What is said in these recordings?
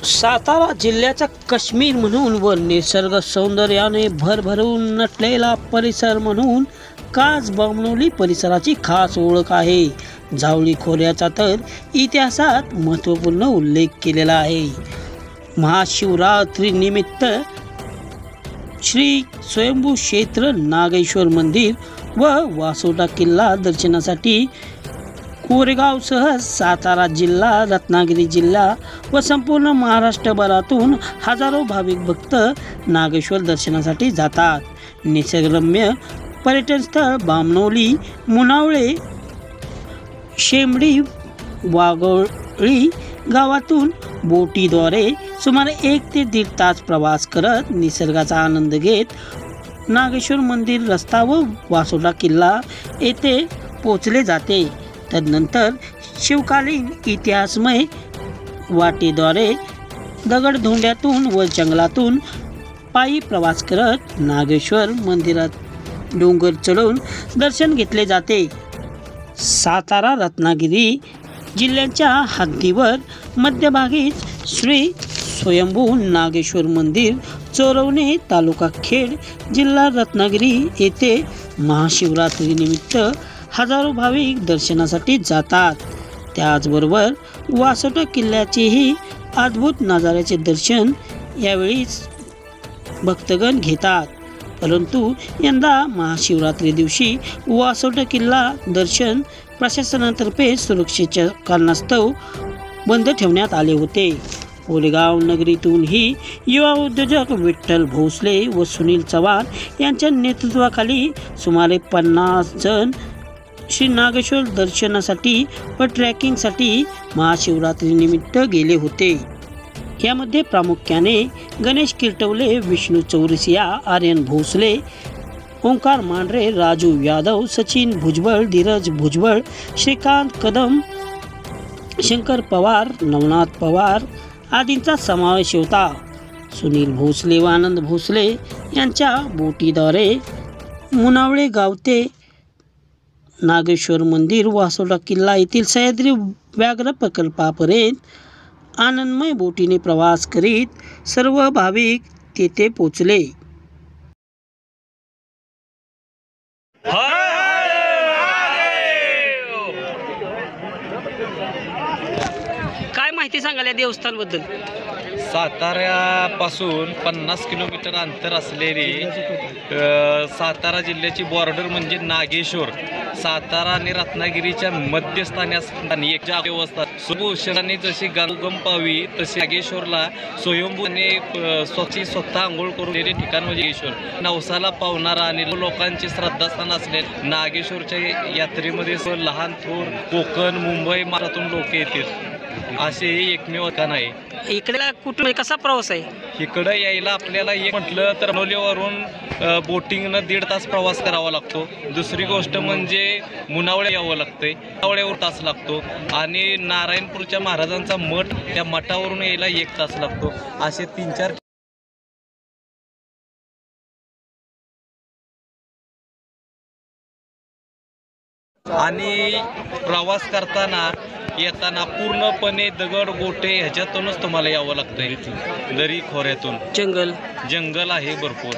सातारा जिल्ह्याचा काश्मीर म्हणून व निसर्ग सौंदर्याने भरभरून नटलेला परिसर म्हणून कासबामनोली परिसराची खास ओळख आहे. जावळी खोऱ्याचा तर इतिहासात महत्त्वपूर्ण उल्लेख केलेला आहे. महाशिवरात्रीनिमित्त श्री स्वयंभू क्षेत्र नागेश्वर मंदिर व वासोटा किल्ला दर्शनासाठी कोरेगावसह सातारा जिल्हा, रत्नागिरी जिल्हा व संपूर्ण महाराष्ट्रभरातून हजारो भाविक भक्त नागेश्वर दर्शनासाठी जातात. निसर्गरम्य पर्यटन स्थळ बामनोली, मुनावळे, शेमडी, वाघोळी गावातून बोटीद्वारे सुमारे 1 ते 1.5 तास प्रवास करत निसर्गाचा आनंद घेत नागेश्वर मंदिर रस्ता व वासोटा किल्ला येथे पोचले जाते. तदनंतर शिवकालीन इतिहासमय वाटेद्वारे दगडधोंड्यातून व जंगलातून पायी प्रवास करत नागेश्वर मंदिरात डोंगर चढून दर्शन घेतले जाते. सातारा रत्नागिरी जिल्ह्यांच्या हद्दीवर मध्यभागीच श्री स्वयंभू नागेश्वर मंदिर, चोरवणे तालुका खेड जिल्हा रत्नागिरी येथे महाशिवरात्रीनिमित्त हजारो भाविक दर्शनासाठी जातात. त्याचबरोबर वासोटा किल्ल्याचेही अद्भुत नजाऱ्याचे दर्शन यावेळीच भक्तगण घेतात. परंतु यंदा महाशिवरात्री दिवशी वासोटा किल्ला दर्शन प्रशासनातर्फे सुरक्षेच्या कारणास्तव बंद ठेवण्यात आले होते. कोरेगाव नगरीतूनही युवा उद्योजक विठ्ठल भोसले व सुनील चव्हाण यांच्या नेतृत्वाखाली सुमारे 50 जण श्री नागेश्वर दर्शनासाठी व ट्रॅकिंगसाठी महाशिवरात्रीनिमित्त गेले होते. यामध्ये प्रामुख्याने गणेश किरटवले, विष्णू चौरसिया, आर्यन भोसले, ओंकार मांढरे, राजू यादव, सचिन भुजबळ, धीरज भुजबळ, श्रीकांत कदम, शंकर पवार, नवनाथ पवार आदींचा समावेश होता. सुनील भोसले व आनंद भोसले यांच्या बोटीद्वारे मुनावळे गाव ते नागेश्वर मंदिर, वासोटा किल्ला येथील सह्याद्री व्याघ्र प्रकल्पापर्यंत आनंदमय बोटीने प्रवास करीत सर्व भाविक तेथे पोचले. काय माहिती सांगाल या देवस्थानबद्दल? साताऱ्यापासून 50 किलोमीटर अंतर असलेली सातारा जिल्ह्याची बॉर्डर म्हणजे नागेश्वर, सातारा आणि रत्नागिरीच्या मध्यस्थानी असताना एक देवस्थान स्वयंभूने जशी उगम पावी तशी नागेश्वरला स्वयंभूने स्वतः आंघोळ करून गेले ठिकाण म्हणजे नागेश्वर. नवसाला पावणारा आणि लोकांची श्रद्धास्थान असले नागेश्वरच्या यात्रेमध्ये लहान थोर कोकण, मुंबई महाराष्ट्रातून लोक येतील असे एकमेव ठिकाण आहे. इकडे कुठे कसा प्रवास आहे? इकडं यायला आपल्याला एक म्हटलं तर नवलेवरून बोटिंगनं 1.5 तास प्रवास करावा लागतो. दुसरी गोष्ट म्हणजे मुनावळे यावं लागतंय, मुनावळ्यावर तास लागतो आणि नारायणपूरच्या महाराजांचा मठ, त्या मठावरून यायला 1 तास लागतो. असे 3-4 आणि प्रवास करताना येताना पूर्णपणे दगड गोटे ह्याच्यातूनच तुम्हाला यावं लागतंय. दरी खोऱ्यातून जंगल आहे भरपूर.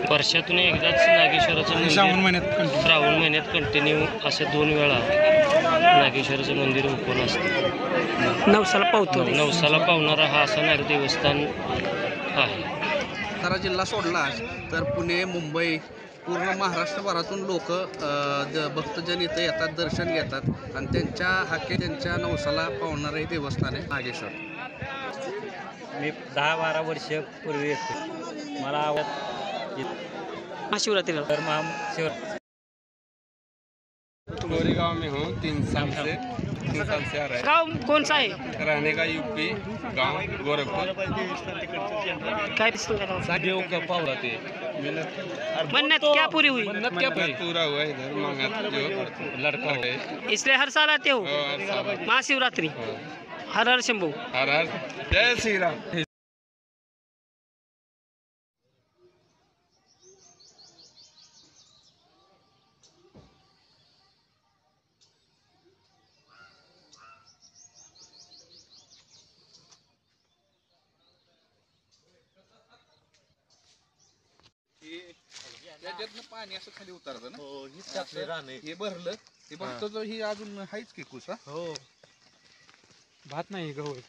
वर्षातून एकदाच नागेश्वराचं मंदिर श्रावण महिन्यात कंटिन्यू असे 2 वेळा नागेश्वराचं मंदिर ओपन असतं. नवसाला पावणारा हा असा नाग देवस्थान आहे. सातारा जिल्हा सोडला तर पुणे, मुंबई, पूर्ण महाराष्ट्रभरातून लोक भक्तजन इथे येतात, दर्शन घेतात आणि त्यांच्या नवसाला पावणारं हे देवस्थान आहे नागेश्वर. मी 10-12 वर्ष पूर्वी येतो. मला महाशिवरात्रीला तर महाशिवरात्री कोरेगांव में हूँ 3 साल से आ रहा है. गाव कौन सा है? रहने का यूपी, गांव गोरखपुर. काय देव का पावला ते मन्नत क्या पूरी हुई? मन्नत क्या पाई पूरा हुआ इधर मांगा जो लड़का है. इसलिए हर साल आते हो हर साल. महाशिवरात्रि? हर हर शंभू. हर हर जय श्री राम. ह्याच्यातनं पाणी असं खाली उतरतं ना हे भरलं हे बघतो तर ही अजून आहेच की कुस. हो भात नाही गहू आहे.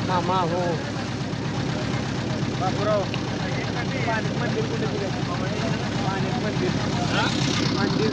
मामा हो बाबूराव मंदिर कुठे मंदिर मंदिर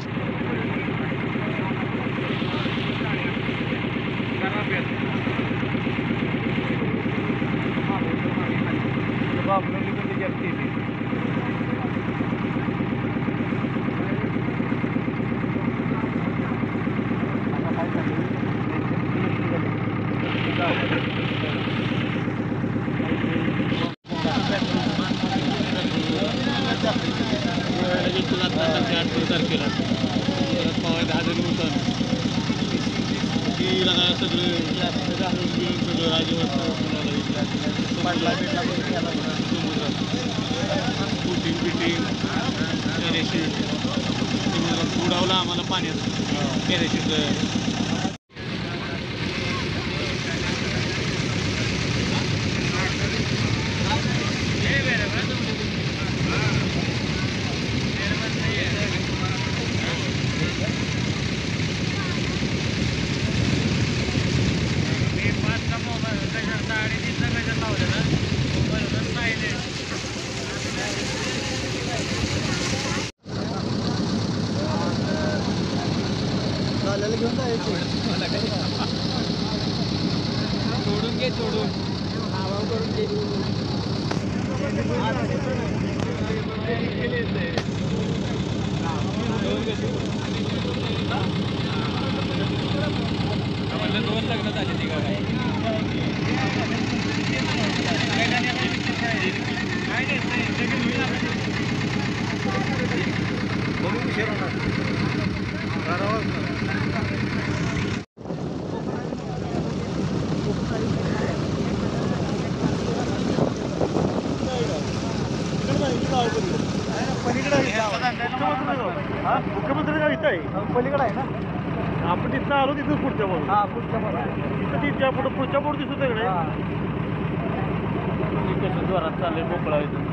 उडावला आम्हाला पाण्यात पॅरेशूट. तोडून घे तोडून नावा करून घे. दोन लग्न झाली ती काय मुख्यमंत्री गाव इथं आहे पलीकडे आहे ना. आपण तिथं आलो तिथं पुढच्या बोर्ड. हा पुढच्या बोर्ड तिथं पुढच्या बोर्ड दिसत इकडे कसं जोरात चाललंय मोकळा इथं.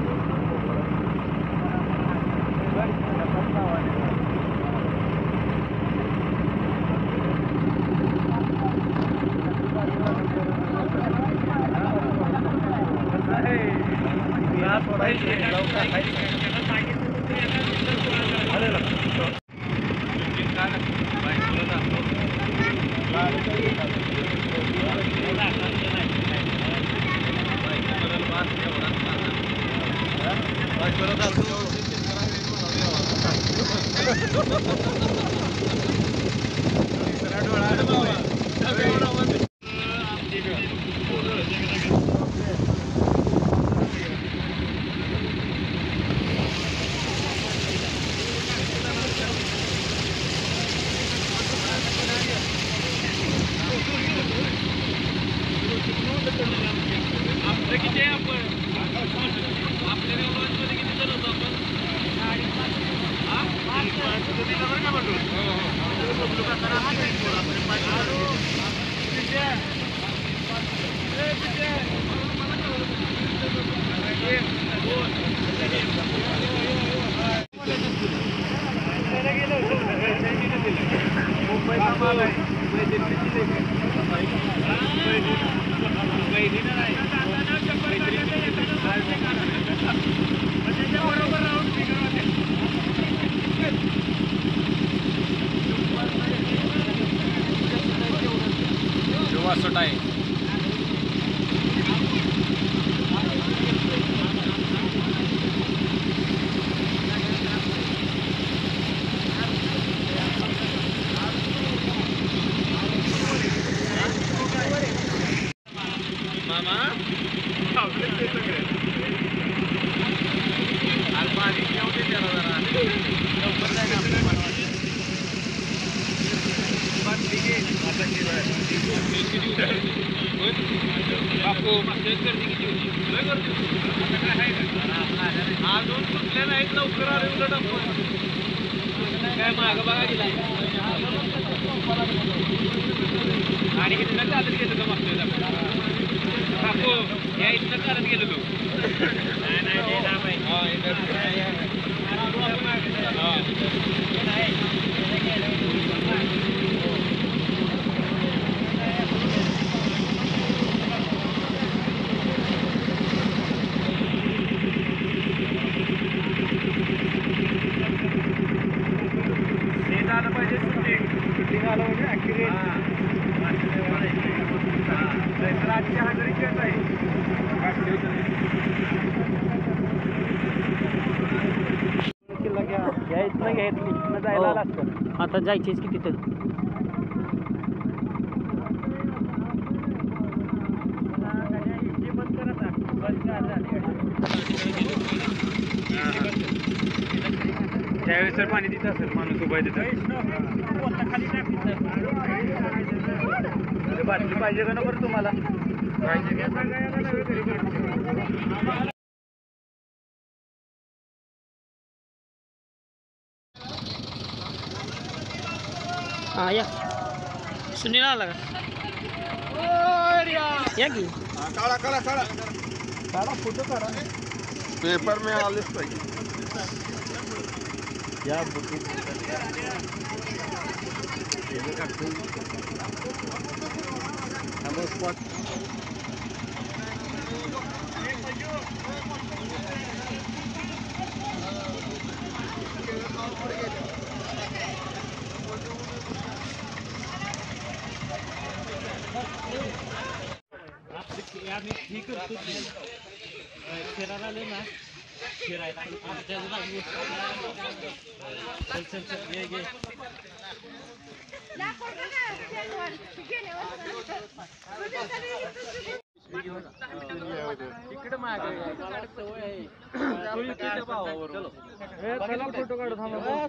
आता जायचीच की तिथं. त्यावेळेस तर पाणी तिथं असेल, माणूस उभा आहे तिथं. बाटली पाहिजे का ना बरं तुम्हाला? हा या सुनील आला का? या की काढा काढा काढा काढा फोटो काढा. पेपर में आलेच पाहिजे. या स्पॉट फिरायला आले ना, फिरायला चल ये इकडे मागे फोटो काढू थांबा.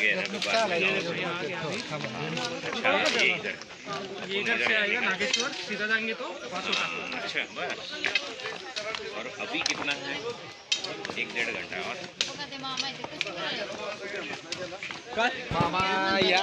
ये इधर से आएगा नागेश्वर, सीधा जाएंगे तो वासोटा। अच्छा बस। और अभी कितना है? 1-1.5 घंटा और मामा या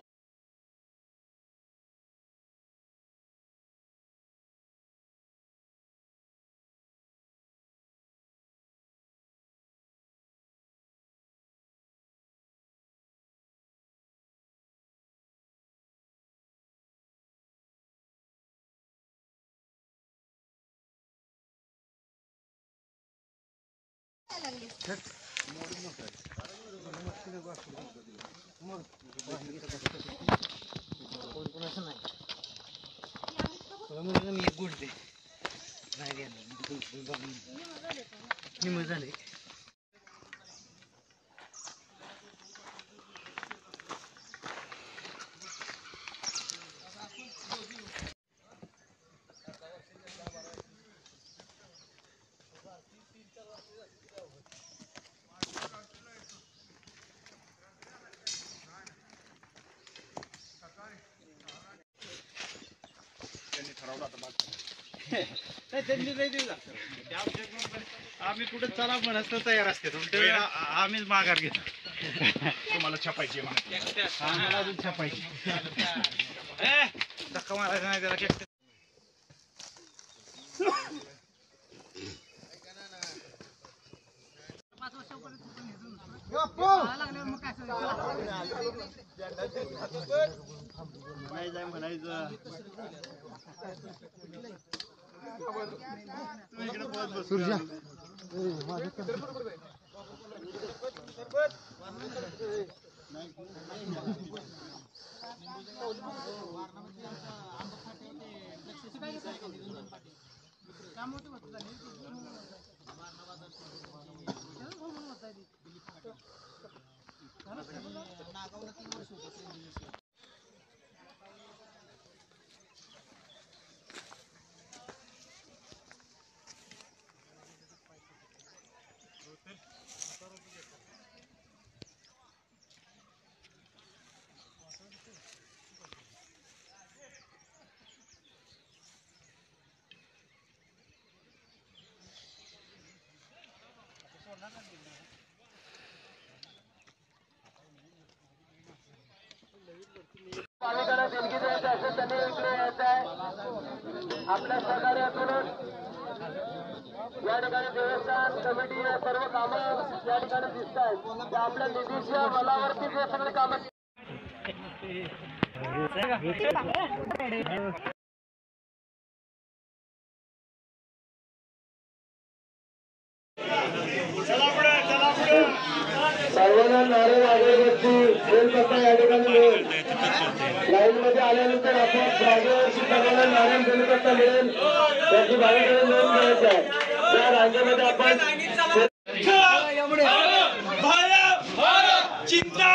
आम्ही कुठे चला म्हणत तयार असते आम्हीच माघार घेतो. तुम्हाला छपायची आम्हाला अजून छपायची धक्का मारायचा नाही त्याला. नाही जाय म्हणायचं आपल्या सहकार्यातूनच या ठिकाणी देवस्थान कमिटी सर्व कामं या ठिकाणी दिसत आहेत. आपल्या निधीच्या बलावरती जे सगळे कामं सर्वांना नारळ अगरबत्ती बेलपत्ता या ठिकाणी मिळेल. लाईन मध्ये आल्यानंतर आपण जागेवरती सर्वांना नारळ बेलपत्ता मिळेल त्याची भागीदारी नोंद करायची आहे. त्या रांगेमध्ये आपण चिंता